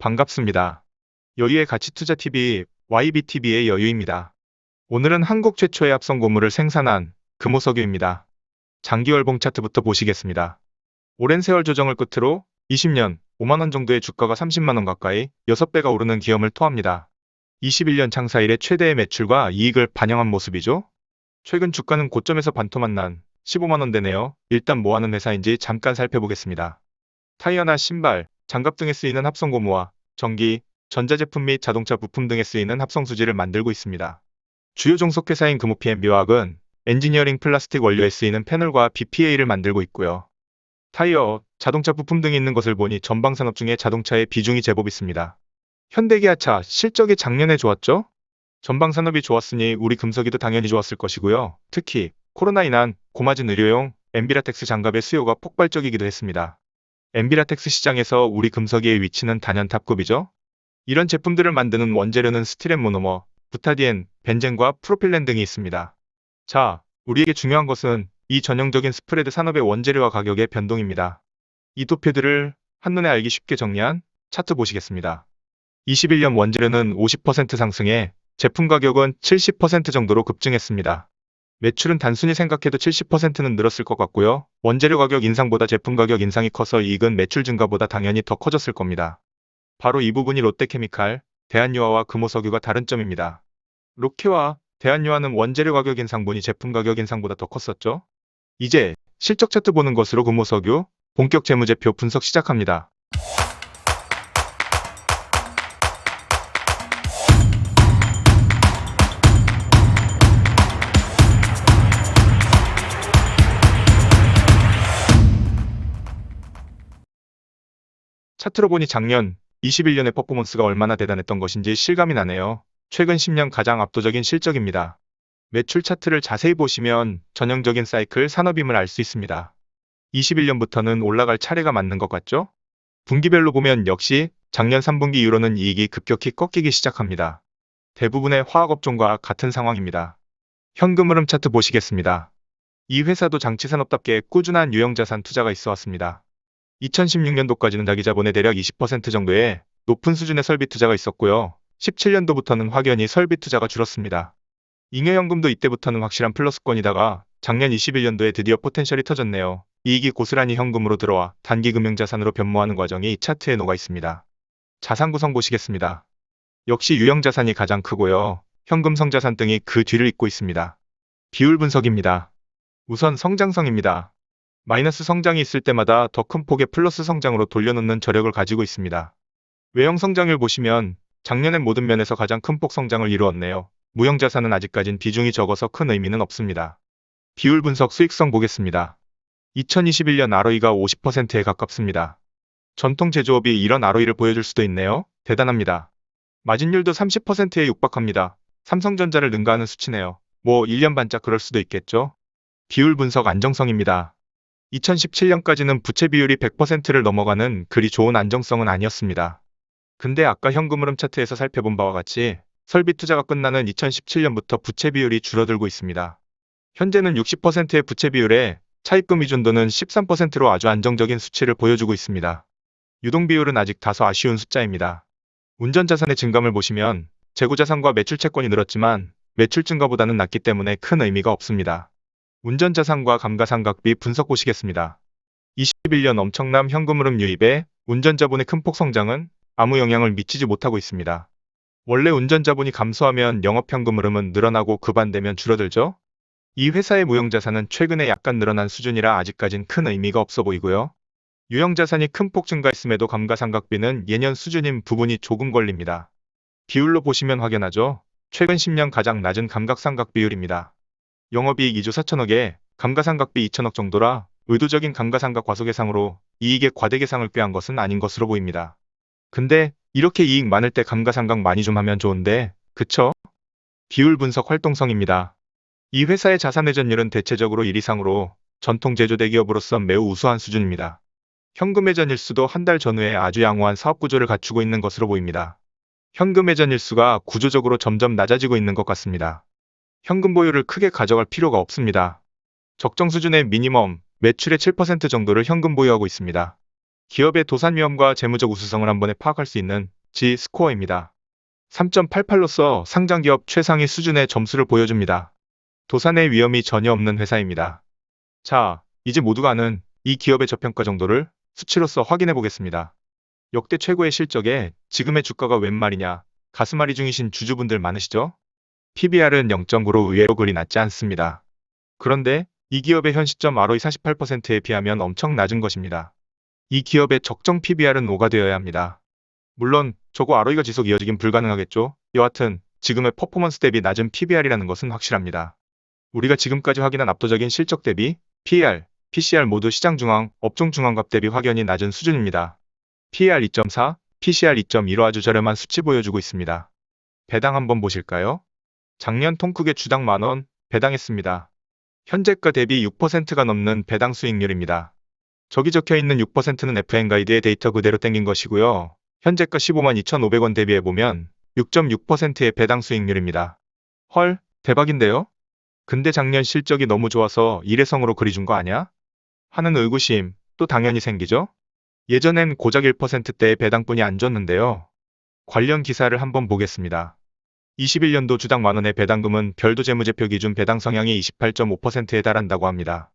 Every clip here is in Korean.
반갑습니다. 여유의 가치투자TV, YBTV의 여유입니다. 오늘은 한국 최초의 합성 고무를 생산한 금호석유입니다. 장기월봉 차트부터 보시겠습니다. 오랜 세월 조정을 끝으로 20년 5만원 정도의 주가가 30만원 가까이 6배가 오르는 기염을 토합니다. 21년 창사 이래 최대의 매출과 이익을 반영한 모습이죠. 최근 주가는 고점에서 반토막 난 15만원대네요. 일단 뭐하는 회사인지 잠깐 살펴보겠습니다. 타이어나 신발, 장갑 등에 쓰이는 합성고무와 전기, 전자제품 및 자동차 부품 등에 쓰이는 합성수지를 만들고 있습니다. 주요 종속회사인 금호 PMB화학은 엔지니어링 플라스틱 원료에 쓰이는 패널과 BPA를 만들고 있고요. 타이어, 자동차 부품 등이 있는 것을 보니 전방산업 중에 자동차의 비중이 제법 있습니다. 현대기아차 실적이 작년에 좋았죠? 전방산업이 좋았으니 우리 금속이도 당연히 좋았을 것이고요. 특히 코로나 인한 고마진 의료용 엠비라텍스 장갑의 수요가 폭발적이기도 했습니다. 엠비라텍스 시장에서 우리 금속의 위치는 단연 탑급이죠. 이런 제품들을 만드는 원재료는 스틸앤 모노머, 부타디엔, 벤젠과 프로필렌 등이 있습니다. 자, 우리에게 중요한 것은 이 전형적인 스프레드 산업의 원재료와 가격의 변동입니다. 이 도표들을 한눈에 알기 쉽게 정리한 차트 보시겠습니다. 21년 원재료는 50% 상승해 제품 가격은 70% 정도로 급증했습니다. 매출은 단순히 생각해도 70%는 늘었을 것 같고요. 원재료 가격 인상보다 제품 가격 인상이 커서 이익은 매출 증가보다 당연히 더 커졌을 겁니다. 바로 이 부분이 롯데케미칼, 대한유화와 금호석유가 다른 점입니다. 롯케와 대한유화는 원재료 가격 인상분이 제품 가격 인상보다 더 컸었죠. 이제 실적 차트 보는 것으로 금호석유 본격 재무제표 분석 시작합니다. 차트로 보니 작년 21년의 퍼포먼스가 얼마나 대단했던 것인지 실감이 나네요. 최근 10년 가장 압도적인 실적입니다. 매출 차트를 자세히 보시면 전형적인 사이클 산업임을 알 수 있습니다. 21년부터는 올라갈 차례가 맞는 것 같죠? 분기별로 보면 역시 작년 3분기 이후로는 이익이 급격히 꺾이기 시작합니다. 대부분의 화학업종과 같은 상황입니다. 현금 흐름 차트 보시겠습니다. 이 회사도 장치산업답게 꾸준한 유형자산 투자가 있어 왔습니다. 2016년도까지는 자기 자본의 대략 20% 정도의 높은 수준의 설비 투자가 있었고요. 17년도부터는 확연히 설비 투자가 줄었습니다. 잉여연금도 이때부터는 확실한 플러스권이다가 작년 21년도에 드디어 포텐셜이 터졌네요. 이익이 고스란히 현금으로 들어와 단기 금융자산으로 변모하는 과정이 이 차트에 녹아 있습니다. 자산 구성 보시겠습니다. 역시 유형자산이 가장 크고요. 현금 성자산 등이 그 뒤를 잇고 있습니다. 비율 분석입니다. 우선 성장성입니다. 마이너스 성장이 있을 때마다 더 큰 폭의 플러스 성장으로 돌려놓는 저력을 가지고 있습니다. 외형 성장률 보시면 작년엔 모든 면에서 가장 큰 폭 성장을 이루었네요. 무형자산은 아직까진 비중이 적어서 큰 의미는 없습니다. 비율 분석 수익성 보겠습니다. 2021년 ROE가 50%에 가깝습니다. 전통 제조업이 이런 ROE를 보여줄 수도 있네요. 대단합니다. 마진율도 30%에 육박합니다. 삼성전자를 능가하는 수치네요. 뭐 1년 반짝 그럴 수도 있겠죠. 비율 분석 안정성입니다. 2017년까지는 부채 비율이 100%를 넘어가는 그리 좋은 안정성은 아니었습니다. 근데 아까 현금 흐름 차트에서 살펴본 바와 같이 설비 투자가 끝나는 2017년부터 부채 비율이 줄어들고 있습니다. 현재는 60%의 부채 비율에 차입금 의존도는 13%로 아주 안정적인 수치를 보여주고 있습니다. 유동 비율은 아직 다소 아쉬운 숫자입니다. 운전자산의 증감을 보시면 재고자산과 매출 채권이 늘었지만 매출 증가보다는 낮기 때문에 큰 의미가 없습니다. 운전자산과 감가상각비 분석 보시겠습니다. 21년 엄청난 현금 흐름 유입에 운전자본의 큰 폭 성장은 아무 영향을 미치지 못하고 있습니다. 원래 운전자본이 감소하면 영업현금 흐름은 늘어나고 그 반대면 줄어들죠? 이 회사의 무형자산은 최근에 약간 늘어난 수준이라 아직까진 큰 의미가 없어 보이고요. 유형자산이 큰 폭 증가했음에도 감가상각비는 예년 수준인 부분이 조금 걸립니다. 비율로 보시면 확연하죠? 최근 10년 가장 낮은 감가상각 비율입니다. 영업이익 2조 4천억에 감가상각비 2천억 정도라 의도적인 감가상각 과소계상으로 이익의 과대계상을 꾀한 것은 아닌 것으로 보입니다. 근데 이렇게 이익 많을 때 감가상각 많이 좀 하면 좋은데, 그쵸? 비율 분석 활동성입니다. 이 회사의 자산 회전율은 대체적으로 1 이상으로 전통 제조 대기업으로서 매우 우수한 수준입니다. 현금 회전 일수도 한 달 전후에 아주 양호한 사업 구조를 갖추고 있는 것으로 보입니다. 현금 회전 일수가 구조적으로 점점 낮아지고 있는 것 같습니다. 현금 보유를 크게 가져갈 필요가 없습니다. 적정 수준의 미니멈 매출의 7% 정도를 현금 보유하고 있습니다. 기업의 도산 위험과 재무적 우수성을 한 번에 파악할 수 있는 G 스코어입니다. 3.88로서 상장기업 최상위 수준의 점수를 보여줍니다. 도산의 위험이 전혀 없는 회사입니다. 자, 이제 모두가 아는 이 기업의 저평가 정도를 수치로서 확인해 보겠습니다. 역대 최고의 실적에 지금의 주가가 웬 말이냐, 가슴앓이 중이신 주주분들 많으시죠? PBR은 0.9로 의외로 그리 낮지 않습니다. 그런데 이 기업의 현 시점 ROE 48%에 비하면 엄청 낮은 것입니다. 이 기업의 적정 PBR은 5가 되어야 합니다. 물론 저거 ROE가 지속 이어지긴 불가능하겠죠. 여하튼 지금의 퍼포먼스 대비 낮은 PBR이라는 것은 확실합니다. 우리가 지금까지 확인한 압도적인 실적 대비 PER, PCR 모두 시장 중앙, 업종 중앙값 대비 확연히 낮은 수준입니다. PER 2.4, PCR 2.2로 아주 저렴한 수치 보여주고 있습니다. 배당 한번 보실까요? 작년 통크게 주당 만원 배당했습니다. 현재가 대비 6%가 넘는 배당 수익률입니다. 저기 적혀있는 6%는 FN가이드의 데이터 그대로 땡긴 것이고요. 현재가 152,500원 대비해보면 6.6%의 배당 수익률입니다. 헐, 대박인데요? 근데 작년 실적이 너무 좋아서 일회성으로 그리 준 거 아냐? 하는 의구심 또 당연히 생기죠? 예전엔 고작 1%대의 배당뿐이 안 줬는데요. 관련 기사를 한번 보겠습니다. 21년도 주당 만원의 배당금은 별도 재무제표 기준 배당 성향이 28.5%에 달한다고 합니다.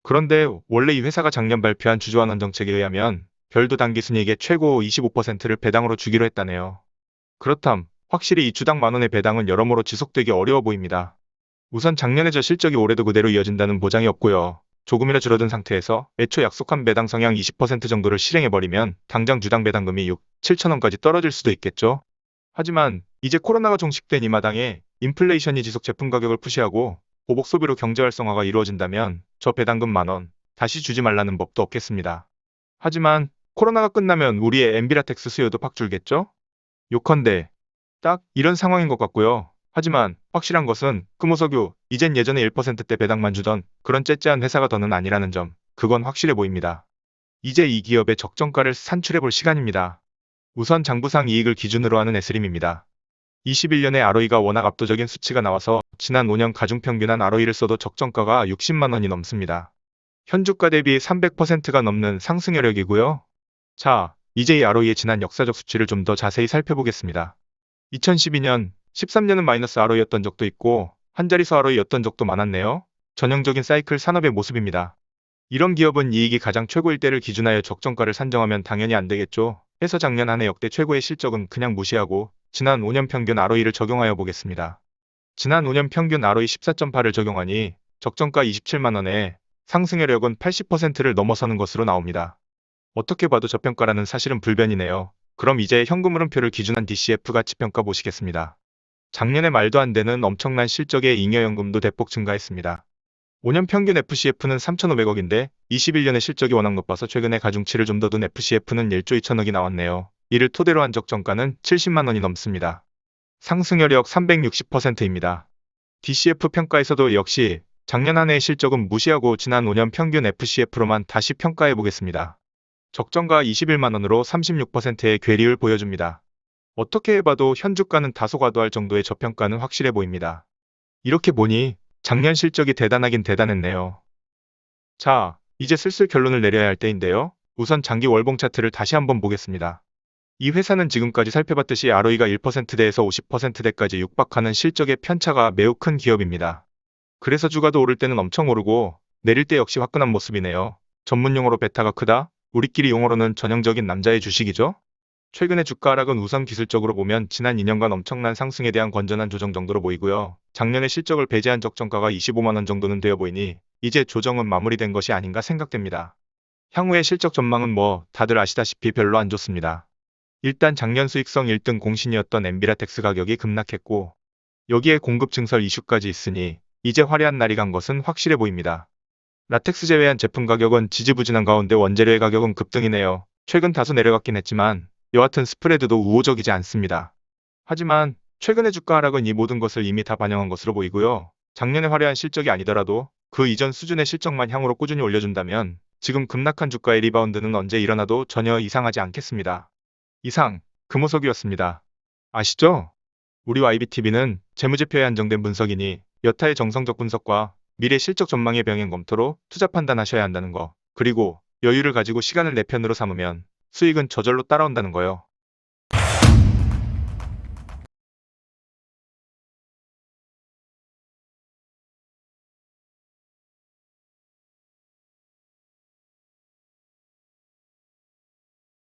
그런데 원래 이 회사가 작년 발표한 주주환원 정책에 의하면 별도 당기순이익의 최고 25%를 배당으로 주기로 했다네요. 그렇담 확실히 이 주당 만원의 배당은 여러모로 지속되기 어려워 보입니다. 우선 작년의 저 실적이 올해도 그대로 이어진다는 보장이 없고요. 조금이라 줄어든 상태에서 애초 약속한 배당 성향 20% 정도를 실행해버리면 당장 주당 배당금이 6, 7천원까지 떨어질 수도 있겠죠. 하지만 이제 코로나가 종식된 이 마당에 인플레이션이 지속 제품 가격을 푸시하고 보복 소비로 경제 활성화가 이루어진다면 저 배당금 만원 다시 주지 말라는 법도 없겠습니다. 하지만 코로나가 끝나면 우리의 엔비라텍스 수요도 팍 줄겠죠? 요컨대 딱 이런 상황인 것 같고요. 하지만 확실한 것은 금호석유 이젠 예전에 1%대 배당만 주던 그런 째째한 회사가 더는 아니라는 점, 그건 확실해 보입니다. 이제 이 기업의 적정가를 산출해 볼 시간입니다. 우선 장부상 이익을 기준으로 하는 에스림입니다. 21년에 ROE가 워낙 압도적인 수치가 나와서 지난 5년 가중평균한 ROE를 써도 적정가가 60만 원이 넘습니다. 현주가 대비 300%가 넘는 상승 여력이고요. 자, 이제 이 ROE의 지난 역사적 수치를 좀 더 자세히 살펴보겠습니다. 2012년, 13년은 마이너스 ROE였던 적도 있고 한 자릿수 ROE였던 적도 많았네요. 전형적인 사이클 산업의 모습입니다. 이런 기업은 이익이 가장 최고일 때를 기준하여 적정가를 산정하면 당연히 안 되겠죠. 해서 작년 한 해 역대 최고의 실적은 그냥 무시하고 지난 5년 평균 ROE를 적용하여 보겠습니다. 지난 5년 평균 ROE 14.8을 적용하니 적정가 27만 원에 상승여력은 80%를 넘어서는 것으로 나옵니다. 어떻게 봐도 저평가라는 사실은 불변이네요. 그럼 이제 현금 흐름표를 기준한 DCF 가치평가 보시겠습니다. 작년에 말도 안 되는 엄청난 실적의 잉여연금도 대폭 증가했습니다. 5년 평균 FCF는 3,500억인데 21년의 실적이 워낙 높아서 최근에 가중치를 좀 더 둔 FCF는 1조 2천억이 나왔네요. 이를 토대로 한 적정가는 70만 원이 넘습니다. 상승여력 360%입니다. DCF 평가에서도 역시 작년 한 해의 실적은 무시하고 지난 5년 평균 FCF로만 다시 평가해 보겠습니다. 적정가 21만 원으로 36%의 괴리를 보여줍니다. 어떻게 해봐도 현주가는 다소 과도할 정도의 저평가는 확실해 보입니다. 이렇게 보니 작년 실적이 대단하긴 대단했네요. 자, 이제 슬슬 결론을 내려야 할 때인데요. 우선 장기 월봉 차트를 다시 한번 보겠습니다. 이 회사는 지금까지 살펴봤듯이 ROE가 1%대에서 50%대까지 육박하는 실적의 편차가 매우 큰 기업입니다. 그래서 주가도 오를 때는 엄청 오르고 내릴 때 역시 화끈한 모습이네요. 전문 용어로 베타가 크다, 우리끼리 용어로는 전형적인 남자의 주식이죠. 최근의 주가 하락은 우선 기술적으로 보면 지난 2년간 엄청난 상승에 대한 건전한 조정 정도로 보이고요. 작년에 실적을 배제한 적정가가 25만 원 정도는 되어 보이니 이제 조정은 마무리된 것이 아닌가 생각됩니다. 향후의 실적 전망은 뭐 다들 아시다시피 별로 안 좋습니다. 일단 작년 수익성 1등 공신이었던 엔비라텍스 가격이 급락했고 여기에 공급 증설 이슈까지 있으니 이제 화려한 날이 간 것은 확실해 보입니다. 라텍스 제외한 제품 가격은 지지부진한 가운데 원재료의 가격은 급등이네요. 최근 다소 내려갔긴 했지만 여하튼 스프레드도 우호적이지 않습니다. 하지만 최근의 주가 하락은 이 모든 것을 이미 다 반영한 것으로 보이고요. 작년의 화려한 실적이 아니더라도 그 이전 수준의 실적만 향후로 꾸준히 올려준다면 지금 급락한 주가의 리바운드는 언제 일어나도 전혀 이상하지 않겠습니다. 이상 금호석이었습니다. 아시죠? 우리 YBTV는 재무제표에 한정된 분석이니 여타의 정성적 분석과 미래 실적 전망의 병행 검토로 투자 판단하셔야 한다는 거. 그리고 여유를 가지고 시간을 내 편으로 삼으면 수익은 저절로 따라온다는 거요.